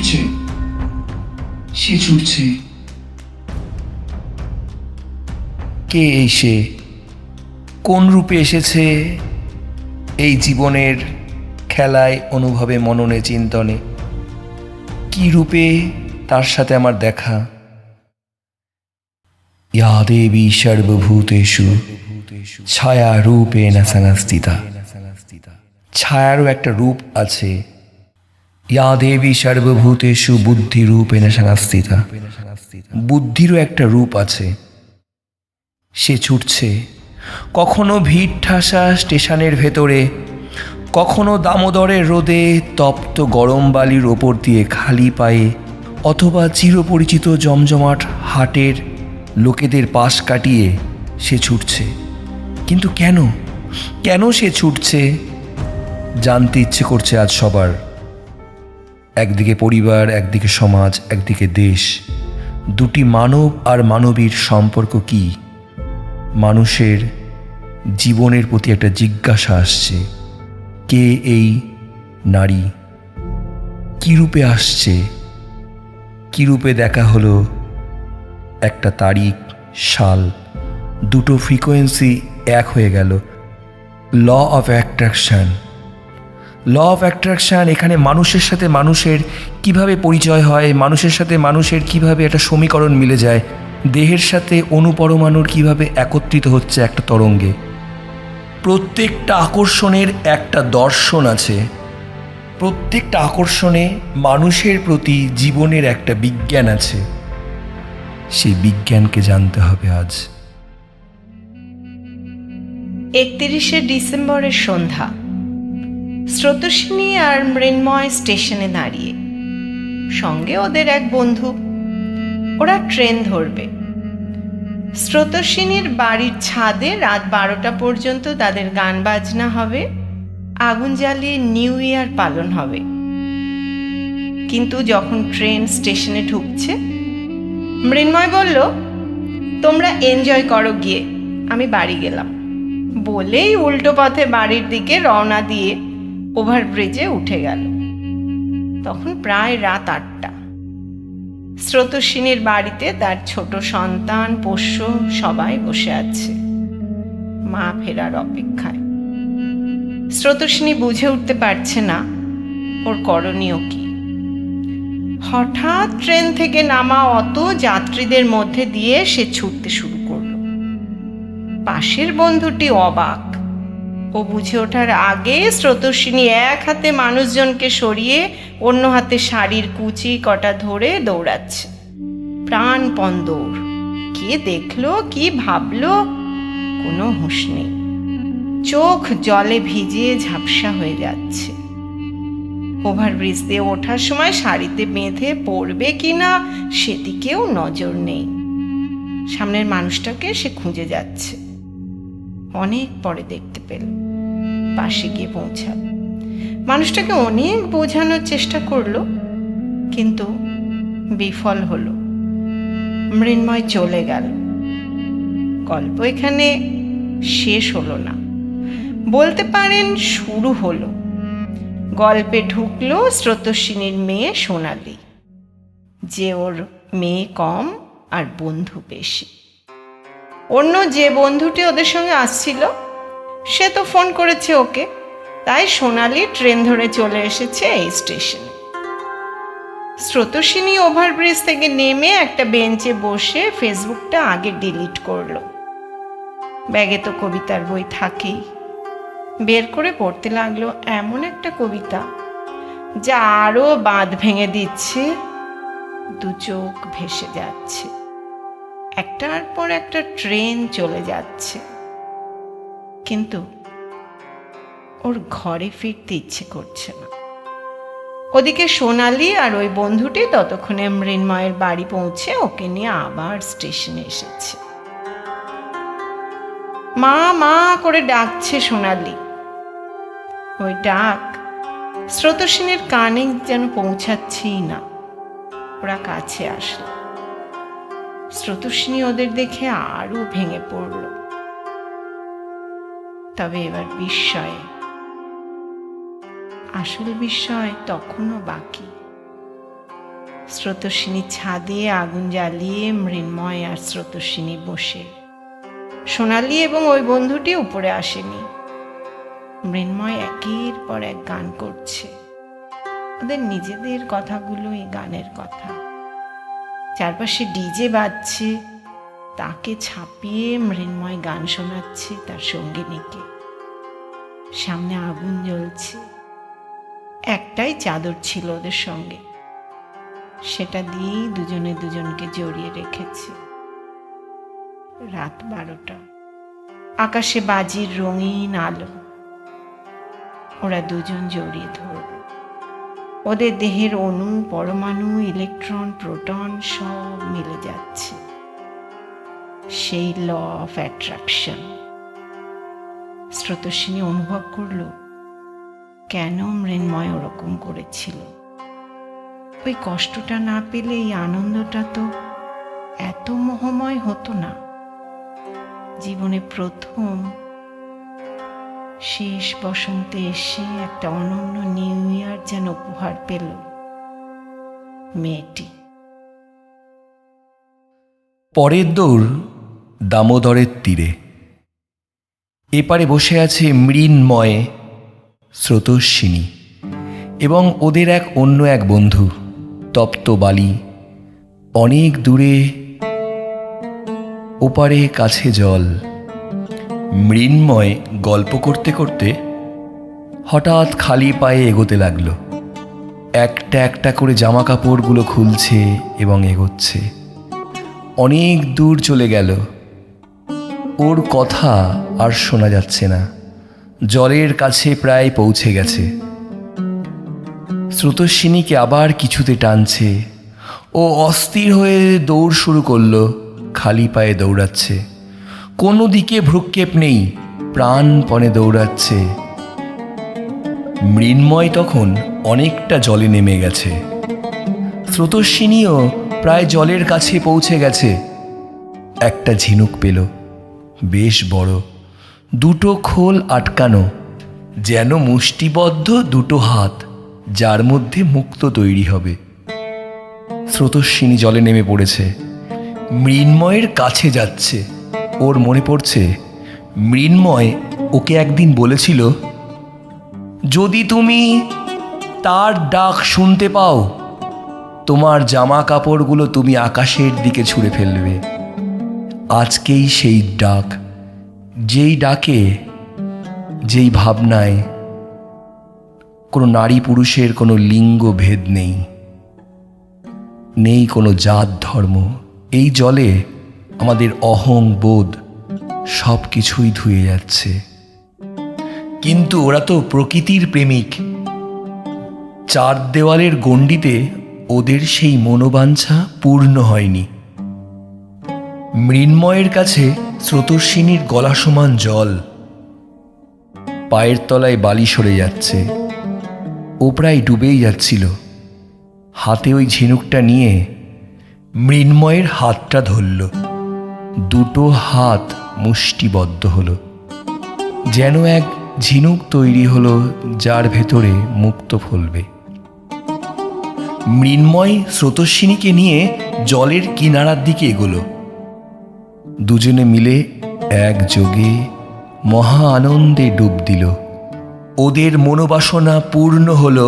ছুটছে, সে ছুটছে। কে এই সে? কোন রূপে এসেছে এই জীবনের খেলায়, অনুভবে, মননে, চিন্তনে? কি রূপে তার সাথে আমার দেখা? ইয়া দেবী সর্বভূতেষু ছায়া রূপেণ সংস্থিতা। ছায়ারও একটা রূপ আছে। ইয়া দেবী সর্বভূতেষু বুদ্ধি রূপেণ সংস্থিতা। বুদ্ধিরও একটা রূপ আছে। সে ছুটছে, কখনো ভিড় ঠাসা স্টেশনের ভেতরে, কখনো দামোদরের রোদে তপ্ত গরম বালির ওপর দিয়ে খালি পায়ে, অথবা চিরপরিচিত জমজমাট হাটের লোকেদের পাশ কাটিয়ে সে ছুটছে। কিন্তু কেন, কেন সে ছুটছে জানতে ইচ্ছে করছে আজ সবার। একদিকে পরিবার, একদিকে সমাজ, একদিকে দেশ। দুটি মানব আর মানবীর সম্পর্ক কি? মানুষের জীবনের প্রতি একটা জিজ্ঞাসা আসছে, কে এই নারী? কি রূপে আসছে? কি রূপে দেখা হলো? একটা তারিখ, সাল, দুটো ফ্রিকোয়েন্সি এক হয়ে গেল। Law of attraction. Law of attraction এখানে মানুষের সাথে মানুষের কিভাবে পরিচয় হয়, মানুষের সাথে মানুষের কিভাবে একটা সমীকরণ মিলে যায়, দেহের সাথে অনুপরমাণুর কিভাবে একত্রিত হচ্ছে একটা তরঙ্গে। প্রত্যেকটা আকর্ষণের একটা দর্শন আছে। প্রত্যেকটা আকর্ষণে মানুষের প্রতি জীবনের একটা বিজ্ঞান আছে। সেই বিজ্ঞানকে জানতে হবে আজ। 31শে ডিসেম্বরের সন্ধ্যা। স্রোতস্বিনী আর মৃন্ময় স্টেশনে দাঁড়িয়ে, সঙ্গে ওদের এক বন্ধু। ওরা ট্রেন ধরবে। স্রোতস্বিনীর বাড়ির ছাদে রাত 12টা পর্যন্ত তাদের গান বাজনা হবে, আগুন জ্বালিয়ে নিউ ইয়ার পালন হবে। কিন্তু যখন ট্রেন স্টেশনে ঢুকছে, মৃন্ময় বলল, তোমরা এনজয় করো গিয়ে, আমি বাড়ি গেলাম। বলেই উল্টো পথে বাড়ির দিকে রওনা দিয়ে ওভারব্রিজে উঠে গেল। তখন প্রায় রাত 8টা। স্রোতস্বিনীর বাড়িতে তার ছোট সন্তান, পোষ্য সবাই বসে আছে মা ফেরার অপেক্ষায়। স্রোতস্বিনী বুঝে উঠতে পারছে না ওর করণীয় কি। হঠাৎ ট্রেন থেকে নামা অত যাত্রীদের মধ্যে দিয়ে সে ছুটতে শুরু করলো। পাশের বন্ধুটি অবাক। ও বুঝে ওঠার আগে স্রোতস্বিনী এক হাতে মানুষজনকে সরিয়ে অন্য হাতে শাড়ির কুচি কটা ধরে দৌড়াচ্ছে। প্রাণপণ দৌড়। কে দেখলো, কি ভাবলো, কোনো হুঁশ নেই। চোখ জলে ভিজে ঝাপসা হয়ে যাচ্ছে। ওভারব্রিজ দিয়ে ওঠার সময় শাড়িতে বেঁধে পড়বে কিনা সেদিকেও নজর নেই। সামনের মানুষটাকে সে খুঁজে যাচ্ছে। অনেক পরে দেখতে পেল, পাশে গিয়ে পৌঁছাল। মানুষটাকে অনেক বোঝানোর চেষ্টা করলো, কিন্তু বিফল হলো। মৃন্ময় চলে গেল। গল্প এখানে শেষ হলো না, বলতে পারেন শুরু হলো। গল্পে ঢুকলো স্রোতস্বিনীর মেয়ে সোনালি, যে ওর মেয়ে কম আর বন্ধু বেশি। অন্য যে বন্ধুটি ওদের সঙ্গে আসছিল সে তো ফোন করেছে ওকে, তাই সোনালি ট্রেন ধরে চলে এসেছে এই স্টেশনে। স্রোতস্বিনী ওভারব্রিজ থেকে নেমে একটা বেঞ্চে বসে ফেসবুকটা আগে ডিলিট করলো। ব্যাগে তো কবিতার বই থাকেই। বের করে পড়তে লাগলো এমন একটা কবিতা যা আরো বাঁধ ভেঙে দিচ্ছে। দু চোখ ভেসে যাচ্ছে। একটার পর একটা ট্রেন চলে যাচ্ছে, কিন্তু ওর ঘরে ফিরতে ইচ্ছে করছে না। ওদিকে সোনালি আর ওই বন্ধুটি ততক্ষণে মৃন্ময়ের বাড়ি পৌঁছে ওকে নিয়ে আবার স্টেশনে এসেছে। মা মা করে ডাকছে সোনালি। ওই ডাক স্রোতস্বিনীর কানে যেন পৌঁছাচ্ছেই না। ওরা কাছে আসলো। স্রোতস্বিনী ওদের দেখে আরো ভেঙে পড়ল। তবে এবার বিস্ময়ে। আসল বিস্ময় তখনও বাকি। স্রোতস্বিনীর ছাদে আগুন জ্বালিয়ে মৃন্ময় আর স্রোতস্বিনী বসে। সোনালি এবং ওই বন্ধুটি উপরে আসেনি। মৃন্ময় একের পর এক গান করছে, ওদের নিজেদের কথাগুলো এই গানের কথা। চারপাশে ডিজে বাজছে, তাকে ছাপিয়ে মৃন্ময় গান শোনাচ্ছে তার সঙ্গিনীকে। সামনে আগুন জ্বলছে, একটাই চাদর ছিল ওদের সঙ্গে, সেটা দিয়েই দুজনে দুজনকে জড়িয়ে রেখেছে। রাত 12টা, আকাশে বাজির রঙিন আলো। ওরা দুজন জড়িয়ে ধরল। ওদের দেহের অণু, পরমাণু, ইলেকট্রন, প্রোটন সব মিলে যাচ্ছে। সেই ল অফ অ্যাট্রাকশন। স্রোতস্বিনী অনুভব করল কেন মৃন্ময় ওরকম করেছিল। ওই কষ্টটা না পেলে এই আনন্দটা তো এত মোহময় হতো না। জীবনে প্রথম শেষ বসন্তে এসে একটা অনন্য নিউ ইয়ার যেন উপহার পেল মেয়েটি। পরের দৌড় দামোদরের তীরে। এপারে বসে আছে মৃন্ময়, স্রোতস্বিনী এবং ওদের অন্য এক বন্ধু তপ্ত বালি। অনেক দূরে ওপারে কাছে জল। মৃন্ময় গল্প করতে করতে হঠাৎ খালি পায়ে এগোতে লাগলো। একটা একটা করে জামা কাপড়গুলো খুলছে এবং এগোচ্ছে। অনেক দূর চলে গেল। ওর কথা আর শোনা যাচ্ছে না। জলের কাছে প্রায় পৌঁছে গেছে। স্রোতস্বিনীকে আবার কিছুতে টানছে। ও অস্থির হয়ে দৌড় শুরু করলো। খালি পায়ে দৌড়াচ্ছে, কোনো দিকে ভ্রুক্ষেপ নেই, প্রাণপণে দৌড়াচ্ছে। মৃন্ময় তখন অনেকটা জলে নেমে গেছে। স্রোতস্বিনীও প্রায় জলের কাছে পৌঁছে গেছে। একটা ঝিনুক পেল, বেশ বড়, দুটো খোল আটকানো, যেন মুষ্টিবদ্ধ দুটো হাত, যার মধ্যে মুক্ত তৈরি হবে। স্রোতস্বিনী জলে নেমে পড়েছে, মৃন্ময়ের কাছে যাচ্ছে। ওর মনে পড়ছে মৃন্ময় ওকে একদিন বলেছিল, যদি তুমি তার ডাক শুনতে পাও, তোমার জামা কাপড়গুলো তুমি আকাশের দিকে ছুঁড়ে ফেলবে। আজকেই সেই ডাক, যেই ডাকে, যেই ভাবনায় কোনো নারী পুরুষের কোনো লিঙ্গ ভেদ নেই, নেই কোনো জাত ধর্ম। এই জলে আমাদের অহং বোধ সব কিছুই ধুয়ে যাচ্ছে। কিন্তু ওরা তো প্রকৃতির প্রেমিক। চার দেওয়ালের গণ্ডিতে ওদের সেই মনোবাঞ্ছা পূর্ণ হয়নি। মৃন্ময়ের কাছে স্রোতস্বিনীর গলা সমান জল, পায়ের তলায় বালি সরে যাচ্ছে। ও প্রায় ডুবেই যাচ্ছিল। হাতে ওই ঝিনুকটা নিয়ে মৃন্ময়ের হাতটা ধরল। দুটো হাত মুষ্টিবদ্ধ হলো, যেন এক ঝিনুক তৈরি হলো, যার ভেতরে মুক্ত ফলবে। মৃন্ময় স্রোতস্বিনীকে নিয়ে জলের কিনারার দিকে এগোলো। দুজনে মিলে একযোগে মহা আনন্দে ডুব দিল। ওদের মনোবাসনা পূর্ণ হলো।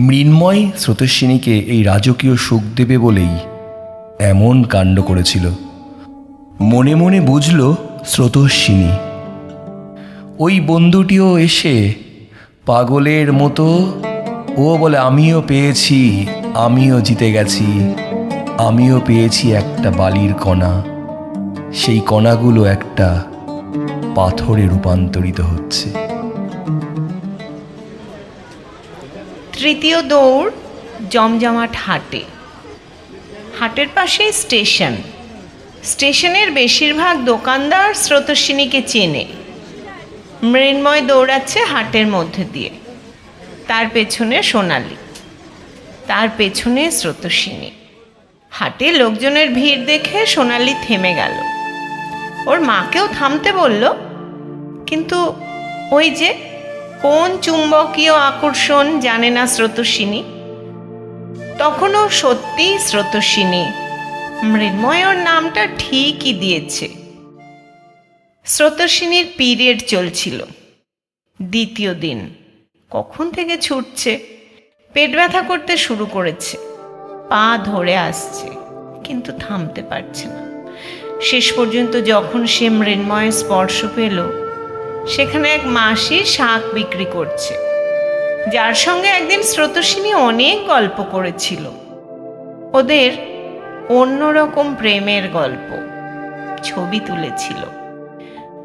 মৃন্ময় স্রোতস্বিনীকে এই রাজকীয় সুখ দেবে বলেই এমন কাণ্ড করেছিল। মনে মনে বুঝল স্রোতস্বিনী। ওই বন্ধুটিও এসে পাগলের মতো ও বলে, আমিও পেয়েছি, আমিও জিতে গেছি, আমিও পেয়েছি একটা বালির কণা। সেই কণাগুলো একটা পাথরে রূপান্তরিত হচ্ছে। তৃতীয় দৌড় জমজমাট হাটে। হাটের পাশেই স্টেশন। স্টেশনের বেশিরভাগ দোকানদার স্রোতস্বিনীকে চেনে। মৃন্ময় দৌড়াচ্ছে হাটের মধ্যে দিয়ে, তার পেছনে সোনালি, তার পেছনে স্রোতস্বিনী। হাটে লোকজনের ভিড় দেখে সোনালি থেমে গেল। ওর মাকেও থামতে বলল, কিন্তু ওই যে কোন চুম্বকীয় আকর্ষণ জানে না স্রোতস্বিনী। তখনও সত্যিই স্রোতস্বিনী। মৃন্ময় ওর নামটা ঠিকই দিয়েছে। স্রোতস্বিনীর পিরিয়ড চলছিল, দ্বিতীয় দিন। কখন থেকে ছুটছে, পেট ব্যথা করতে শুরু করেছে, পা ধরে আসছে, কিন্তু থামতে পারছে না। শেষ পর্যন্ত যখন সে মৃন্ময়ের স্পর্শ পেল, সেখানে এক মাসি শাক বিক্রি করছে, যার সঙ্গে একদিন স্রোতস্বিনী অনেক গল্প করেছিল। ওদের অন্যরকম প্রেমের গল্প, ছবি তুলেছিল।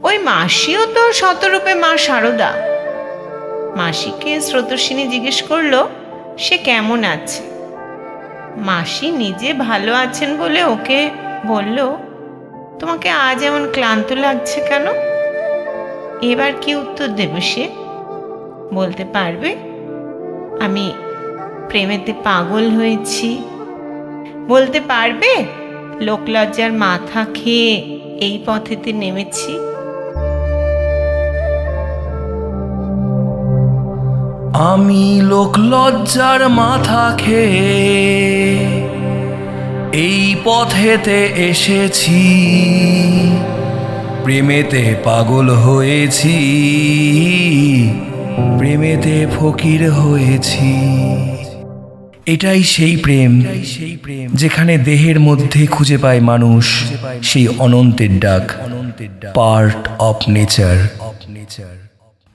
ওই মাসিও তো শতরূপে মা শারদা। মাসিকে স্রোতস্বিনী জিজ্ঞেস করলো সে কেমন আছে। মাসি নিজে ভালো আছেন বলে ওকে বলল, তোমাকে আজ এমন ক্লান্ত লাগছে কেন? এবার কি উত্তর দেবে সে? বলতে পারবে আমি প্রেমেতে পাগল হয়েছি? বলতে পারবে লোকলজ্জার মাথা খেয়ে এই পথেতে নেমেছি? আমি লোকলজ্জার মাথা খেয়ে এই পথেতে এসেছি, প্রেমেতে পাগল হয়েছি, প্রেমেতে ফকির হয়েছি। এটাই সেই প্রেম, যেখানে দেহের মধ্যে খুঁজে পায় মানুষ সেই অনন্তের ডাক, পার্ট অফ নেচার।